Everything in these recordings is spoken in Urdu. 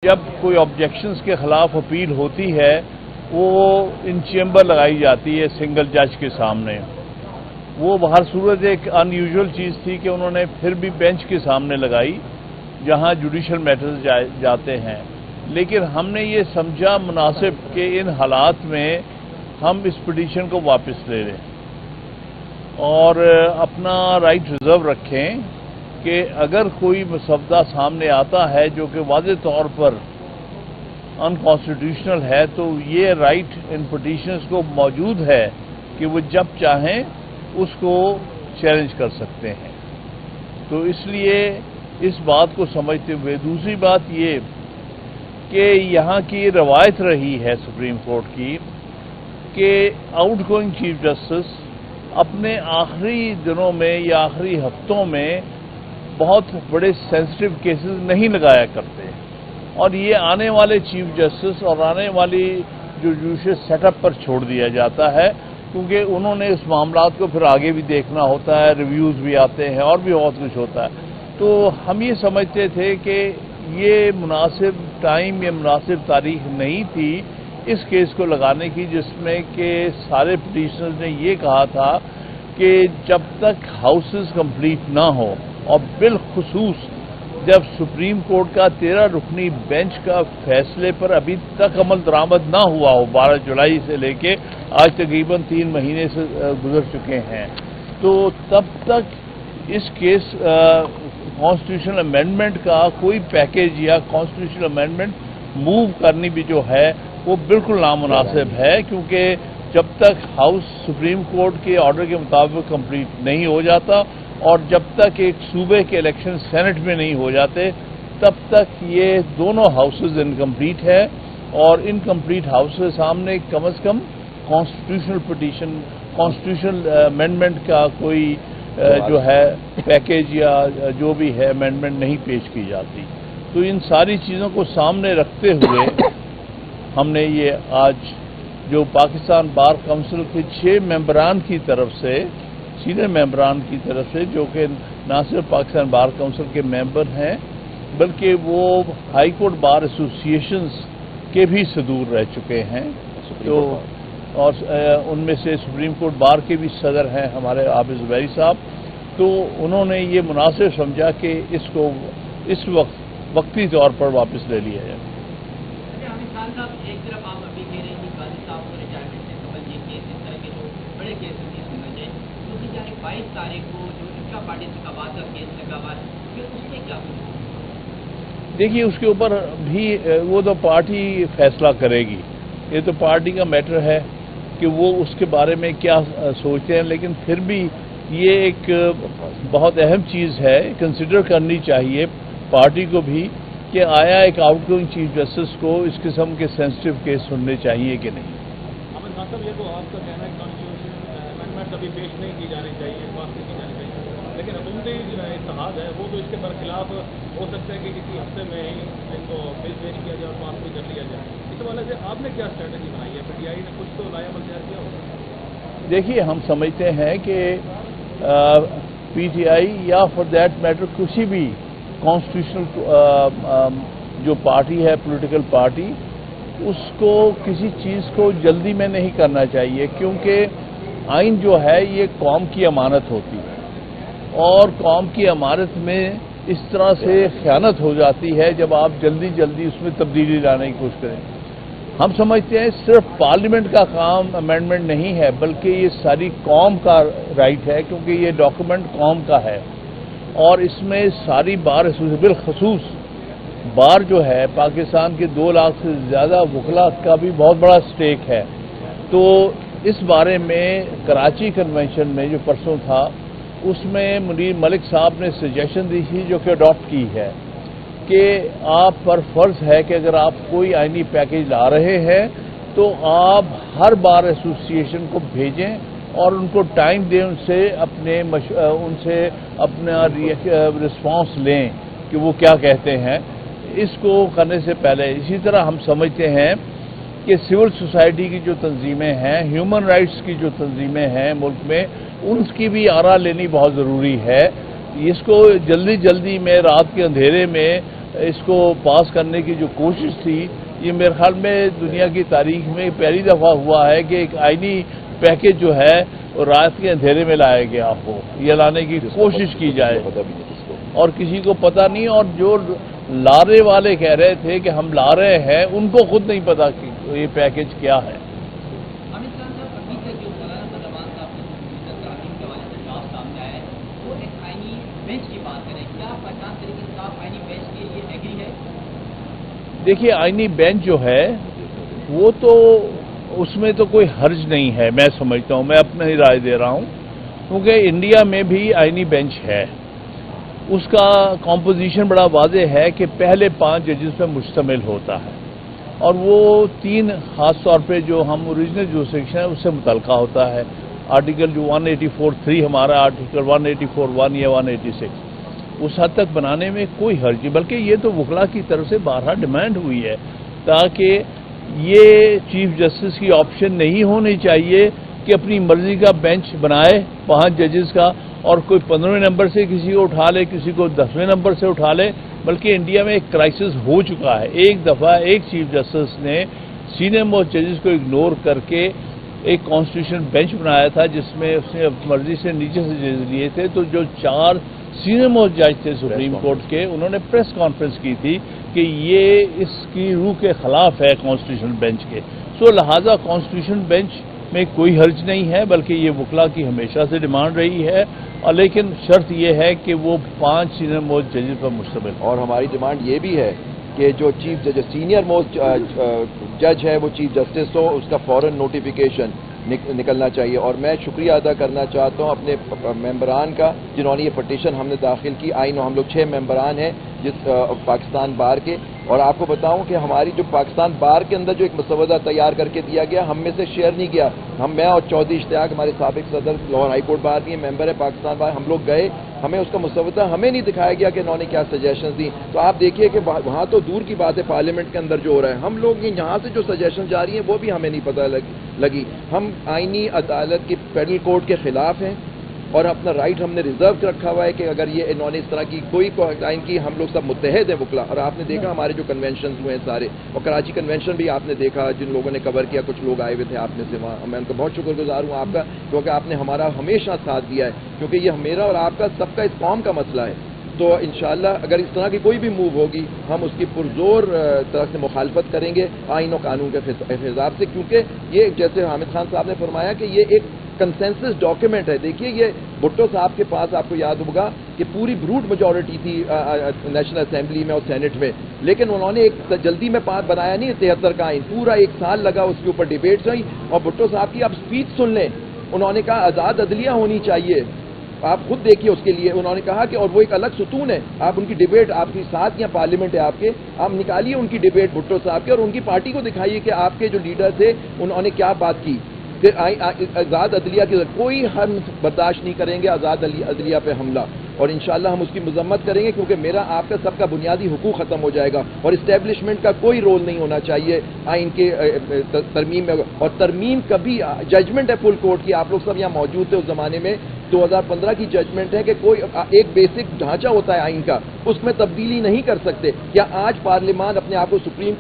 جب کوئی آبجیکشنز کے خلاف اپیل ہوتی ہے وہ ان چیمبر لگائی جاتی ہے سنگل جج کے سامنے. وہ ہر صورت ایک ان یوزول چیز تھی کہ انہوں نے پھر بھی بینچ کے سامنے لگائی جہاں جوڈیشل میٹرز جاتے ہیں. لیکن ہم نے یہ سمجھا مناسب کہ ان حالات میں ہم اس پٹیشن کو واپس لے لیں اور اپنا رائٹ ریزرو رکھیں کہ اگر کوئی مسودہ سامنے آتا ہے جو کہ واضح طور پر انکانسٹیٹیوشنل ہے تو یہ رائٹ ان پٹیشنز کو موجود ہے کہ وہ جب چاہیں اس کو چیلنج کر سکتے ہیں. تو اس لیے اس بات کو سمجھتے ہوئے دوسری بات یہ کہ یہاں کی روایت رہی ہے سپریم کورٹ کی کہ آؤٹ گوئنگ چیف جسٹس اپنے آخری دنوں میں یا آخری ہفتوں میں بہت بڑے سینسٹیو کیسز نہیں لگایا کرتے اور یہ آنے والے چیف جسٹس اور آنے والی جو جوڈیشل سیٹ اپ پر چھوڑ دیا جاتا ہے کیونکہ انہوں نے اس معاملات کو پھر آگے بھی دیکھنا ہوتا ہے, ریویوز بھی آتے ہیں اور بھی بہت کچھ ہوتا ہے. تو ہم یہ سمجھتے تھے کہ یہ مناسب ٹائم یا مناسب تاریخ نہیں تھی اس کیس کو لگانے کی جس میں کہ سارے پٹیشنرز نے یہ کہا تھا کہ جب تک ہاؤسز کمپلیٹ نہ ہو اور بالخصوص جب سپریم کورٹ کا 13 رکنی بینچ کا فیصلے پر ابھی تک عمل درآمد نہ ہوا ہو 12 جولائی سے لے کے آج تقریباً 3 مہینے سے گزر چکے ہیں تو تب تک اس کیس کانسٹیٹیوشنل امینڈمنٹ کا کوئی پیکیج یا کانسٹیٹیوشنل امینڈمنٹ موو کرنی بھی جو ہے وہ بالکل نامناسب ہے کیونکہ جب تک ہاؤس سپریم کورٹ کے آرڈر کے مطابق کمپلیٹ نہیں ہو جاتا اور جب تک ایک صوبے کے الیکشن سینٹ میں نہیں ہو جاتے تب تک یہ دونوں ہاؤسز انکمپلیٹ ہے اور انکمپلیٹ ہاؤس کے سامنے کم از کم کانسٹیٹیوشنل پٹیشن کانسٹیٹیوشنل امینڈمنٹ کا کوئی جو ہے پیکیج یا جو بھی ہے امینڈمنٹ نہیں پیش کی جاتی. تو ان ساری چیزوں کو سامنے رکھتے ہوئے ہم نے یہ آج جو پاکستان بار کونسل کے 6 ممبران کی طرف سے سینئر ممبران کی طرف سے جو کہ نہ صرف پاکستان بار کونسل کے ممبر ہیں بلکہ وہ ہائی کورٹ بار ایسوسیشنز کے بھی صدور رہ چکے ہیں تو اور ان میں سے سپریم کورٹ بار کے بھی صدر ہیں ہمارے عابد زبیری صاحب. تو انہوں نے یہ مناسب سمجھا کہ اس کو اس وقتی طور پر واپس لے لیا جائے. ایک طرف آپ ابھی کہہ رہے ہیں کہ غازی صاحب کو ریٹائرمنٹ سے قبل یہ کیس اس طرح کے جو بڑے کیس نہیں سننا چاہیے کیونکہ چاہے 22 تاریخ کو جو انٹرا پارٹی انتخابات کا کیس لگا ہوا ہے پھر اس میں کیا ہوگا؟ دیکھیے اس کے اوپر بھی وہ تو پارٹی فیصلہ کرے گی. یہ تو پارٹی کا میٹر ہے کہ وہ اس کے بارے میں کیا سوچتے ہیں لیکن پھر بھی یہ ایک بہت اہم چیز ہے کنسیڈر کرنی چاہیے پارٹی کو بھی کہ آیا ایک آؤٹ گوئنگ چیف جسٹس کو اس قسم کے سینسٹیو کیس سننے چاہیے کہ نہیں. احمد خان صاحب یہ تو آپ کا کہنا ہے کانسٹیٹیوشن امینڈمنٹ ابھی پیش نہیں کی جانی چاہیے پاس نہیں کی جانی چاہیے لیکن حکومتی اتحاد ہے وہ تو اس کے برخلاف ہو سکتا ہے کہ کسی ہفتے میں ہی ان کو بل پیش کیا جائے اور پاس بھی کر لیا جائے. اس حوالے سے آپ نے کیا اسٹریٹجی بنائی ہے پی ٹی آئی نے کچھ تو نیا عمل تیار کیا ہوگا؟ دیکھیے ہم سمجھتے ہیں کہ پی ٹی آئی یا فار دیٹ میٹر کسی بھی کانسٹیٹیوشنل جو پارٹی ہے پولیٹیکل پارٹی اس کو کسی چیز کو جلدی میں نہیں کرنا چاہیے کیونکہ آئین جو ہے یہ قوم کی امانت ہوتی ہے اور قوم کی امانت میں اس طرح سے خیانت ہو جاتی ہے جب آپ جلدی اس میں تبدیلی لانے کی کوشش کریں. ہم سمجھتے ہیں صرف پارلیمنٹ کا کام امینڈمنٹ نہیں ہے بلکہ یہ ساری قوم کا رائٹ ہے کیونکہ یہ ڈاکومنٹ قوم کا ہے اور اس میں ساری بار بالخصوص بار جو ہے پاکستان کے 2 لاکھ سے زیادہ وکلاء کا بھی بہت بڑا سٹیک ہے. تو اس بارے میں کراچی کنونشن میں جو پرسوں تھا اس میں منیر ملک صاحب نے سجیشن دی تھی جو کہ اڈاپٹ کی ہے کہ آپ پر فرض ہے کہ اگر آپ کوئی آئینی پیکیج لا رہے ہیں تو آپ ہر بار ایسوسیشن کو بھیجیں اور ان کو ٹائم دیں ان سے اپنا رسپانس لیں کہ وہ کیا کہتے ہیں. اس کو کرنے سے پہلے اسی طرح ہم سمجھتے ہیں کہ سول سوسائٹی کی جو تنظیمیں ہیں ہیومن رائٹس کی جو تنظیمیں ہیں ملک میں ان کی بھی آرا لینی بہت ضروری ہے. اس کو جلدی میں رات کے اندھیرے میں اس کو پاس کرنے کی جو کوشش تھی، یہ میرے خیال میں دنیا کی تاریخ میں پہلی دفعہ ہوا ہے کہ ایک آئینی پیکج جو ہے رات کے اندھیرے میں لایا گیا ہو، یہ لانے کی کوشش کی جائے اور کسی کو پتہ نہیں، اور جو لارے والے کہہ رہے تھے کہ ہم لا رہے ہیں ان کو خود نہیں پتا کہ یہ پیکج کیا ہے۔ امت خان صاحب، ابھی تک جو مولانا مروان صاحب نے تعلیم کے حوالے سے ڈرافٹ سامنے آیا ہے وہ ایک آئینی بینچ کی بات کریں، کیا پہچان کریں کہ صاحب آئینی بینچ کے لیے ایگری ہے؟ دیکھیے، آئینی بینچ جو ہے وہ تو اس میں تو کوئی حرج نہیں ہے، میں سمجھتا ہوں، میں اپنا ہی رائے دے رہا ہوں، کیونکہ انڈیا میں بھی آئینی بینچ ہے، اس کا کمپوزیشن بڑا واضح ہے کہ پہلے 5 ججز پہ مشتمل ہوتا ہے اور وہ 3 خاص طور پہ جو ہم اوریجنل جو سیکشن ہے اس سے متعلقہ ہوتا ہے، آرٹیکل جو 184(3) ہمارا، آرٹیکل 184(1) یا 186، اس حد تک بنانے میں کوئی حرج نہیں، بلکہ یہ تو وکلاء کی طرف سے بارہا ڈیمانڈ ہوئی ہے تاکہ یہ چیف جسٹس کی آپشن نہیں ہونی چاہیے کہ اپنی مرضی کا بینچ بنائے 5 ججز کا اور کوئی 15ویں نمبر سے کسی کو اٹھا لے، کسی کو 10ویں نمبر سے اٹھا لے، بلکہ انڈیا میں ایک کرائسس ہو چکا ہے۔ ایک دفعہ ایک چیف جسٹس نے سینئر موسٹ ججز کو اگنور کر کے ایک کانسٹیٹیوشن بینچ بنایا تھا جس میں اس نے مرضی سے نیچے سے ججز لیے تھے، تو جو 4 سینئر موسٹ جج تھے سپریم کورٹ کے، انہوں نے پریس کانفرنس کی تھی کہ یہ اس کی روح کے خلاف ہے کانسٹیٹیوشن بینچ کے، سو لہذا کانسٹیٹیوشن بینچ میں کوئی حرج نہیں ہے، بلکہ یہ وکلاء کی ہمیشہ سے ڈیمانڈ رہی ہے، اور لیکن شرط یہ ہے کہ وہ 5 سینئر موسٹ ججز پر مشتمل ہو۔ اور ہماری ڈیمانڈ یہ بھی ہے کہ جو چیف جج سینئر موسٹ جج ہے وہ چیف جسٹس ہو، اس کا فوراً نوٹیفیکیشن نکلنا چاہیے۔ اور میں شکریہ ادا کرنا چاہتا ہوں اپنے ممبران کا جنہوں نے یہ پٹیشن ہم نے داخل کی، آئین ہم لوگ 6 ممبران ہیں جس پاکستان بار کے، اور آپ کو بتاؤں کہ ہماری جو پاکستان بار کے اندر جو ایک مسودہ تیار کر کے دیا گیا، ہم میں سے شیئر نہیں کیا، میں اور چودھری اشتیاق ہمارے سابق صدر لاہور ہائی کورٹ بار کے ممبر ہے پاکستان بار، ہم لوگ گئے، ہمیں اس کا مسودہ ہمیں نہیں دکھایا گیا کہ انہوں نے کیا سجیشنز دی، تو آپ دیکھیے کہ وہاں تو دور کی بات ہے پارلیمنٹ کے اندر جو ہو رہا ہے، ہم لوگ یہاں سے جو سجیشن جاری ہیں وہ بھی ہمیں نہیں پتہ لگی۔ ہم آئینی عدالت کی فیڈرل کورٹ کے خلاف ہیں اور اپنا رائٹ ہم نے ریزرو رکھا ہوا ہے کہ اگر یہ انہوں نے اس طرح کی کوئی آئین کی، ہم لوگ سب متحد ہیں وکلاء، اور آپ نے دیکھا ہمارے جو کنونشنز ہوئے ہیں سارے، اور کراچی کنونشن بھی آپ نے دیکھا جن لوگوں نے کور کیا، کچھ لوگ آئے ہوئے تھے آپ میں سے وہاں، میں ان کا بہت شکر گزار ہوں آپ کا، کیونکہ آپ نے ہمارا ہمیشہ ساتھ دیا ہے، کیونکہ یہ میرا اور آپ کا سب کا اس قوم کا مسئلہ ہے۔ تو انشاءاللہ اگر اس طرح کی کوئی بھی موو ہوگی ہم اس کی پرزور طرح سے مخالفت کریں گے آئین و قانون کے حساب سے، کیونکہ یہ جیسے حامد خان صاحب نے فرمایا کہ یہ ایک کنسنسس ڈاکیومنٹ ہے۔ دیکھیے یہ بھٹو صاحب کے پاس آپ کو یاد ہوگا کہ پوری بروٹ میجورٹی تھی نیشنل اسمبلی میں اور سینٹ میں، لیکن انہوں نے ایک جلدی میں بنایا نہیں 73 کا آئین، پورا 1 سال لگا اس کے اوپر ڈیبیٹس ہوئی، اور بھٹو صاحب کی آپ اسپیچ سن لیں، انہوں نے کہا آزاد عدلیہ ہونی چاہیے، آپ خود دیکھیے اس کے لیے انہوں نے کہا کہ، اور وہ ایک الگ ستون ہے، آپ ان کی ڈیبیٹ آپ کی ساتھ یا پارلیمنٹ ہے آپ کے، آپ نکالیے ان کی ڈیبیٹ بھٹو صاحب کے اور ان کی پارٹی کو دکھائیے کہ آپ کے جو لیڈر تھے انہوں نے کیا بات کی۔ پھر آزاد عدلیہ کی کوئی ہم برداشت نہیں کریں گے آزاد عدلیہ پہ حملہ، اور انشاءاللہ ہم اس کی مذمت کریں گے، کیونکہ میرا آپ کا سب کا بنیادی حقوق ختم ہو جائے گا اور اسٹیبلشمنٹ کا کوئی رول نہیں ہونا چاہیے آئین کے ترمیم میں، اور ترمیم کبھی ججمنٹ ہے فل کورٹ کی، آپ لوگ سب یہاں موجود تھے اس زمانے میں، 2015 کی ججمنٹ ہے کہ کوئی ایک بیسک ڈھانچہ ہوتا ہے آئین کا، اس میں تبدیلی نہیں کر سکتے۔ کیا آج پارلیمان اپنے آپ کو سپریم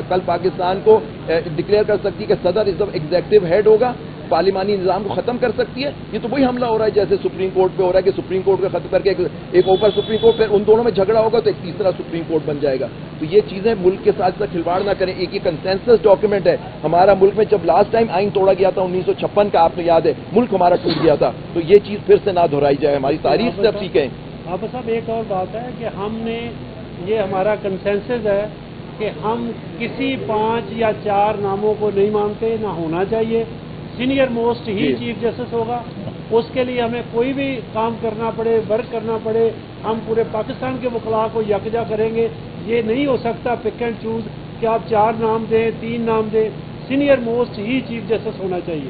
کل پاکستان کو ڈکلیئر کر سکتی کہ صدر از دا ایگزیکٹو ہیڈ ہوگا، پارلیمانی نظام کو ختم کر سکتی ہے؟ یہ تو وہی حملہ ہو رہا ہے جیسے سپریم کورٹ پہ ہو رہا ہے کہ سپریم کورٹ کو ختم کر کے ایک اوپر سپریم کورٹ، پھر ان دونوں میں جھگڑا ہوگا تو ایک تیسرا سپریم کورٹ بن جائے گا۔ تو یہ چیزیں ملک کے ساتھ کھلواڑ نہ کریں، ایک یہ کنسنسس ڈاکیومنٹ ہے ہمارا۔ ملک میں جب لاسٹ ٹائم آئین توڑا گیا تھا 1956 کا، آپ کو یاد ہے، ملک ہمارا ٹوٹ گیا تھا، تو یہ چیز پھر سے نہ دہرائی جائے، ہماری تاریخ سے اب سیکھیں۔ آپ صاحب ایک اور بات ہے کہ ہم نے یہ ہمارا کنسنسس ہے کہ ہم کسی 5 یا 4 ناموں کو نہیں مانتے، نہ ہونا چاہیے، سینئر موسٹ ہی چیف جسٹس ہوگا، اس کے لیے ہمیں کوئی بھی کام کرنا پڑے، ورک کرنا پڑے، ہم پورے پاکستان کے وکلاء کو یکجا کریں گے۔ یہ نہیں ہو سکتا پک اینڈ چوز کہ آپ 4 نام دیں، 3 نام دیں، سینئر موسٹ ہی چیف جسٹس ہونا چاہیے،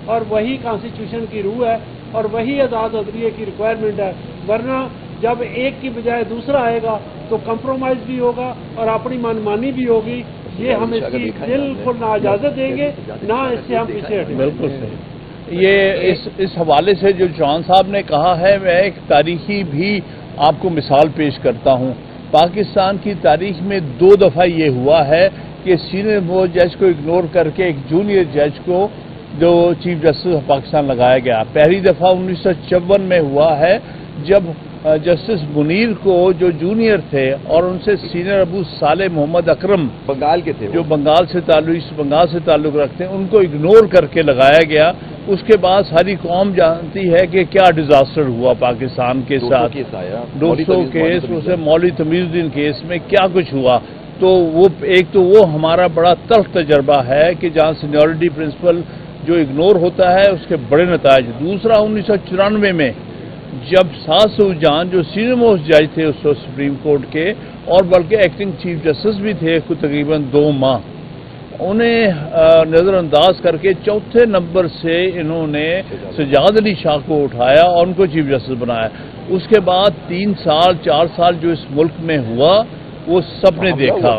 اور وہی کانسٹیٹیوشن کی روح ہے اور وہی آزاد عدلیہ کی ریکوائرمنٹ ہے، ورنہ جب ایک کی بجائے دوسرا آئے گا تو کمپرومائز بھی ہوگا اور اپنی منمانی بھی ہوگی۔ یہ ہم اس کی بالکل نہ اجازت دیں گے، نہ اس سے ہم پیچھے ہٹیں گے۔ بالکل صحیح۔ یہ اس حوالے سے جو چوہان صاحب نے کہا ہے، میں ایک تاریخی بھی آپ کو مثال پیش کرتا ہوں پاکستان کی تاریخ میں 2 دفعہ یہ ہوا ہے کہ سینئر موسٹ جج کو اگنور کر کے ایک جونیئر جج کو جو چیف جسٹس آف پاکستان لگایا گیا. پہلی دفعہ 1954 میں ہوا ہے جب جسٹس منیر کو جو جونیئر تھے اور ان سے سینئر ابو صالح محمد اکرم بنگال کے تھے، جو بنگال سے تعلق رکھتے ہیں، ان کو اگنور کر کے لگایا گیا. اس کے بعد ساری قوم جانتی ہے کہ کیا ڈیزاسٹر ہوا پاکستان کے ساتھ. 200 کیس اسے مولوی تمیز الدین کیس میں کیا کچھ ہوا. تو وہ ہمارا بڑا تلخ تجربہ ہے کہ جہاں سینیورٹی پرنسپل جو اگنور ہوتا ہے اس کے بڑے نتائج. دوسرا 1994 میں جب ساسو جان جو سینئر موسٹ جج تھے اس وقت سپریم کورٹ کے اور بلکہ ایکٹنگ چیف جسٹس بھی تھے تقریباً 2 ماہ، انہیں نظر انداز کر کے 4تھے نمبر سے انہوں نے سجاد علی شاہ کو اٹھایا اور ان کو چیف جسٹس بنایا. اس کے بعد 3 سال 4 سال جو اس ملک میں ہوا وہ سب نے دیکھا.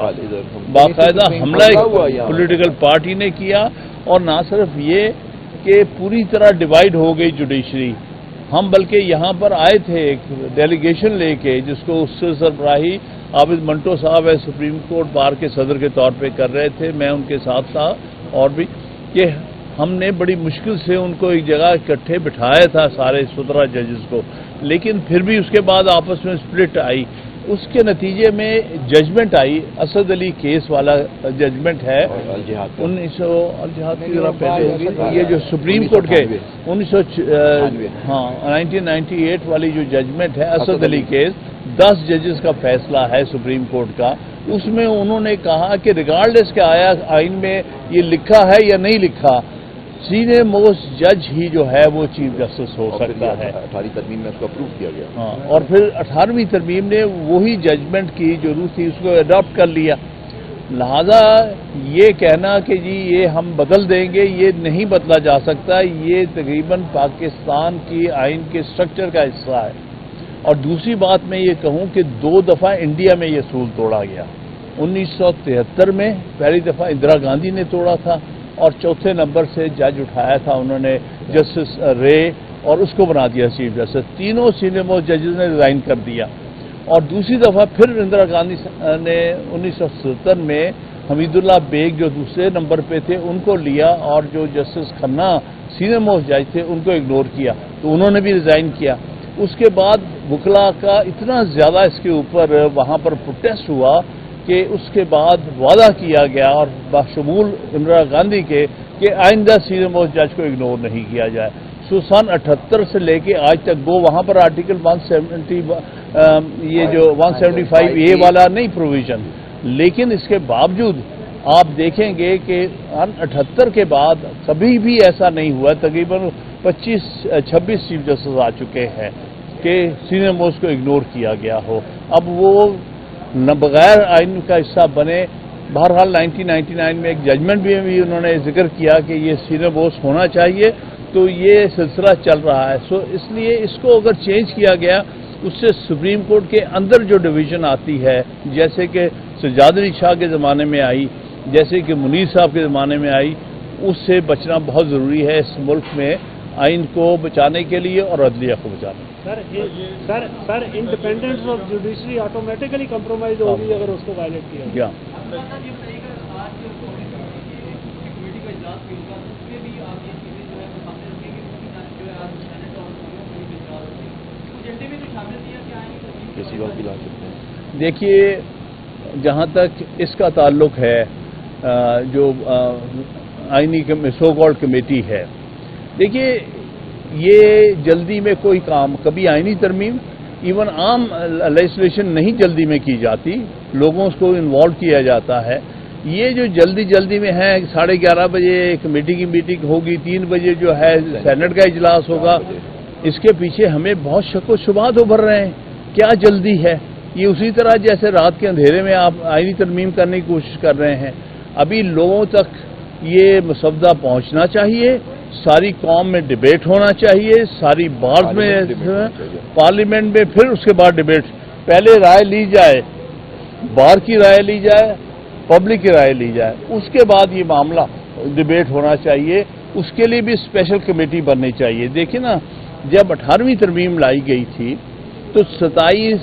باقاعدہ حملہ پولیٹیکل پارٹی نے کیا اور نہ صرف یہ کہ پوری طرح ڈیوائیڈ ہو گئی جوڈیشری. ہم بلکہ یہاں پر آئے تھے ایک ڈیلیگیشن لے کے جس کو اس سے سربراہی عابد منٹو صاحب ہے سپریم کورٹ بار کے صدر کے طور پہ کر رہے تھے، میں ان کے ساتھ تھا اور بھی، کہ ہم نے بڑی مشکل سے ان کو ایک جگہ اکٹھے بٹھایا تھا سارے 17 ججز کو، لیکن پھر بھی اس کے بعد آپس میں سپلٹ آئی. اس کے نتیجے میں ججمنٹ آئی. اسد علی کیس والا ججمنٹ ہے 1998 یہ جو سپریم کورٹ کے 1998 والی جو ججمنٹ ہے اسد علی کیس 10 ججز کا فیصلہ ہے سپریم کورٹ کا. اس میں انہوں نے کہا کہ ریگارڈلیس کہ آیا آئین میں یہ لکھا ہے یا نہیں لکھا، سینئر موسٹ جج ہی جو ہے وہ چیف جسٹس ہو سکتا ہے. 18 ترمیم میں اس کو اپروو کیا گیا. ہاں، اور پھر 18ویں ترمیم نے وہی ججمنٹ کی جو روح تھی اس کو اڈاپٹ کر لیا. لہذا یہ کہنا کہ جی یہ ہم بدل دیں گے یہ نہیں بدلا جا سکتا. یہ تقریباً پاکستان کی آئین کے سٹرکچر کا حصہ ہے. اور دوسری بات میں یہ کہوں کہ 2 دفعہ انڈیا میں یہ اصول توڑا گیا. 1973 میں پہلی دفعہ اندرا گاندھی نے توڑا تھا اور 4تھے نمبر سے جج اٹھایا تھا انہوں نے جسٹس رے اور اس کو بنا دیا چیف جسٹس. تینوں سینئر موسٹ ججز نے ریزائن کر دیا. اور دوسری دفعہ پھر اندرا گاندھی نے 1970 میں حمید اللہ بیگ جو دوسرے نمبر پہ تھے ان کو لیا اور جو جسٹس کھنہ سینئر موسٹ جج تھے ان کو اگنور کیا تو انہوں نے بھی ریزائن کیا. اس کے بعد وکلا کا اتنا زیادہ اس کے اوپر وہاں پر پروٹیسٹ ہوا کہ اس کے بعد وعدہ کیا گیا اور بشمول اندرا گاندھی کے کہ آئندہ سینئر موسٹ جج کو اگنور نہیں کیا جائے. سن 78 سے لے کے آج تک وہ وہاں پر آرٹیکل 170 یہ جو 175A والا نہیں پروویژن، لیکن اس کے باوجود آپ دیکھیں گے کہ 78 کے بعد کبھی بھی ایسا نہیں ہوا. تقریباً 25-26 چیف جسٹس آ چکے ہیں کہ سینئر موسٹ کو اگنور کیا گیا ہو. اب وہ نہ بغیر آئین کا حصہ بنے. بہرحال 1999 میں ایک ججمنٹ بھی انہوں نے ذکر کیا کہ یہ سینئر موسٹ ہونا چاہیے، تو یہ سلسلہ چل رہا ہے. اس لیے اس کو اگر چینج کیا گیا اس سے سپریم کورٹ کے اندر جو ڈویژن آتی ہے جیسے کہ سجاد علی شاہ کے زمانے میں آئی، جیسے کہ منیر صاحب کے زمانے میں آئی، اس سے بچنا بہت ضروری ہے اس ملک میں آئین کو بچانے کے لیے اور عدلیہ کو بچانے. Sir independence of judiciary automatically compromise ہوگی اگر اس کو وائلیٹ کیا کیا دیکھیے جہاں تک اس کا تعلق ہے جو آئینی سو کالڈ کمیٹی ہے، دیکھیے یہ جلدی میں کوئی کام کبھی آئینی ترمیم ایون عام لیجسلیشن نہیں جلدی میں کی جاتی، لوگوں کو انوالو کیا جاتا ہے. یہ جو جلدی میں ہے 11:30 بجے کمیٹی کی میٹنگ ہوگی، 3 بجے جو ہے سینٹ کا اجلاس ہوگا، اس کے پیچھے ہمیں بہت شک و شبہات ابھر رہے ہیں. کیا جلدی ہے؟ یہ اسی طرح جیسے رات کے اندھیرے میں آپ آئینی ترمیم کرنے کی کوشش کر رہے ہیں. ابھی لوگوں تک یہ مسودہ پہنچنا چاہیے، ساری قوم میں ڈیبیٹ ہونا چاہیے، ساری بار میں پارلیمنٹ میں، پھر اس کے بعد ڈیبیٹ. پہلے رائے لی جائے، بار کی رائے لی جائے، پبلک کی رائے لی جائے، اس کے بعد یہ معاملہ ڈیبیٹ ہونا چاہیے. اس کے لیے بھی اسپیشل کمیٹی بننی چاہیے. دیکھیں نا، جب 18ویں ترمیم لائی گئی تھی تو 27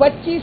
25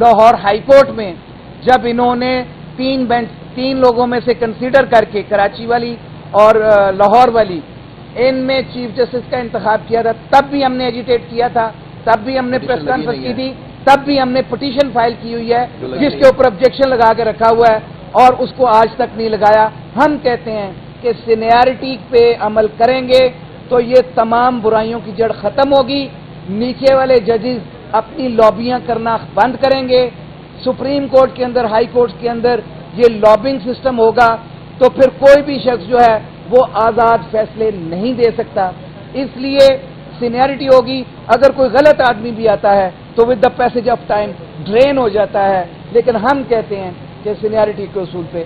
لاہور ہائی کورٹ میں جب انہوں نے 3 لوگوں میں سے کنسیڈر کر کے کراچی والی اور لاہور والی ان میں چیف جسٹس کا انتخاب کیا تھا، تب بھی ہم نے ایجیٹیٹ کیا تھا، تب بھی ہم نے پریس کانفرنس کی تھی، تب بھی ہم نے پٹیشن فائل کی ہوئی ہے جس کے اوپر آبجیکشن لگا کے رکھا ہوا ہے اور اس کو آج تک نہیں لگایا۔ ہم کہتے ہیں کہ سینیارٹی پہ عمل کریں گے تو یہ تمام برائیوں کی جڑ ختم ہوگی، نیچے والے ججز اپنی لابیاں کرنا بند کریں گے، سپریم کورٹ کے اندر، ہائی کورٹ کے اندر یہ لابنگ سسٹم ہوگا تو پھر کوئی بھی شخص جو ہے وہ آزاد فیصلے نہیں دے سکتا۔ اس لیے سینیارٹی ہوگی، اگر کوئی غلط آدمی بھی آتا ہے تو with the passage of time drain ہو جاتا ہے، لیکن ہم کہتے ہیں کہ سینیارٹی کے اصول پہ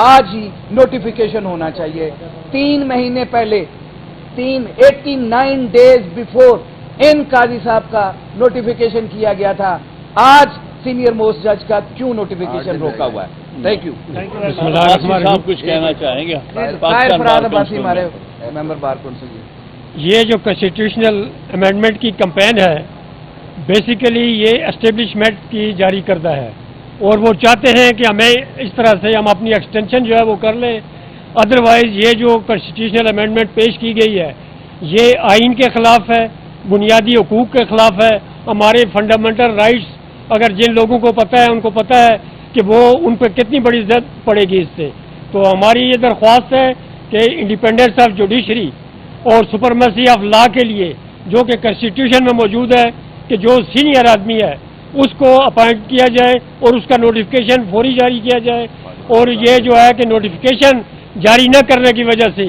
آج ہی نوٹیفیکیشن ہونا چاہیے۔ 3 مہینے پہلے 89 ڈیز بیفور ان قاضی صاحب کا نوٹیفیکیشن کیا گیا تھا، آج سینئر موسٹ جج کا کیوں نوٹیفیکیشن روکا ہوا ہے؟ Thank you. صاحب کچھ کہنا چاہیں گے؟ طاہر فراد عباسی ہمارے ممبر بار کونسل جی۔ یہ جو کنسٹیٹیوشنل امینڈمنٹ کی کمپین ہے بیسیکلی یہ اسٹیبلشمنٹ کی جاری کردہ ہے اور وہ چاہتے ہیں کہ ہمیں اس طرح سے ہم اپنی ایکسٹینشن جو ہے وہ کر لیں، ادروائز یہ جو کنسٹیٹیوشنل امینڈمنٹ پیش کی گئی ہے یہ آئین کے خلاف ہے، بنیادی حقوق کے خلاف ہے، ہمارے فنڈامنٹل رائٹس اگر جن لوگوں کو پتہ ہے ان کو پتہ ہے کہ وہ ان پہ کتنی بڑی زد پڑے گی اس سے۔ تو ہماری یہ درخواست ہے کہ انڈیپینڈنس آف جوڈیشری اور سپرمیسی آف لا کے لیے جو کہ کنسٹیٹیوشن میں موجود ہے کہ جو سینئر آدمی ہے اس کو اپائنٹ کیا جائے اور اس کا نوٹیفیکیشن فوری جاری کیا جائے، اور یہ جو ہے کہ نوٹیفیکیشن جاری نہ کرنے کی وجہ سے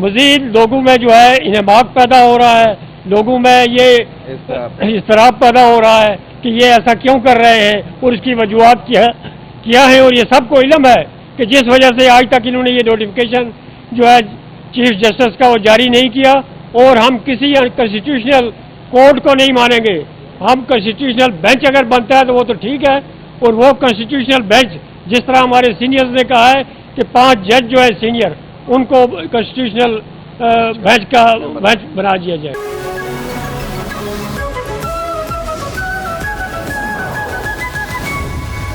مزید لوگوں میں جو ہے انہماک پیدا ہو رہا ہے، لوگوں میں یہ اضطراب پیدا ہو رہا ہے کہ یہ ایسا کیوں کر رہے ہیں اور اس کی وجوہات کیا ہے، اور یہ سب کو علم ہے کہ جس وجہ سے آج تک انہوں نے یہ نوٹیفیکیشن جو ہے چیف جسٹس کا وہ جاری نہیں کیا، اور ہم کسی کنسٹیٹیوشنل کورٹ کو نہیں مانیں گے۔ ہم کنسٹیٹیوشنل بینچ اگر بنتا ہے تو وہ تو ٹھیک ہے، اور وہ کنسٹیٹیوشنل بینچ جس طرح ہمارے سینئرز نے کہا ہے کہ 5 جج جو ہے سینئر ان کو کنسٹیٹیوشنل بینچ بنا دیا جائے۔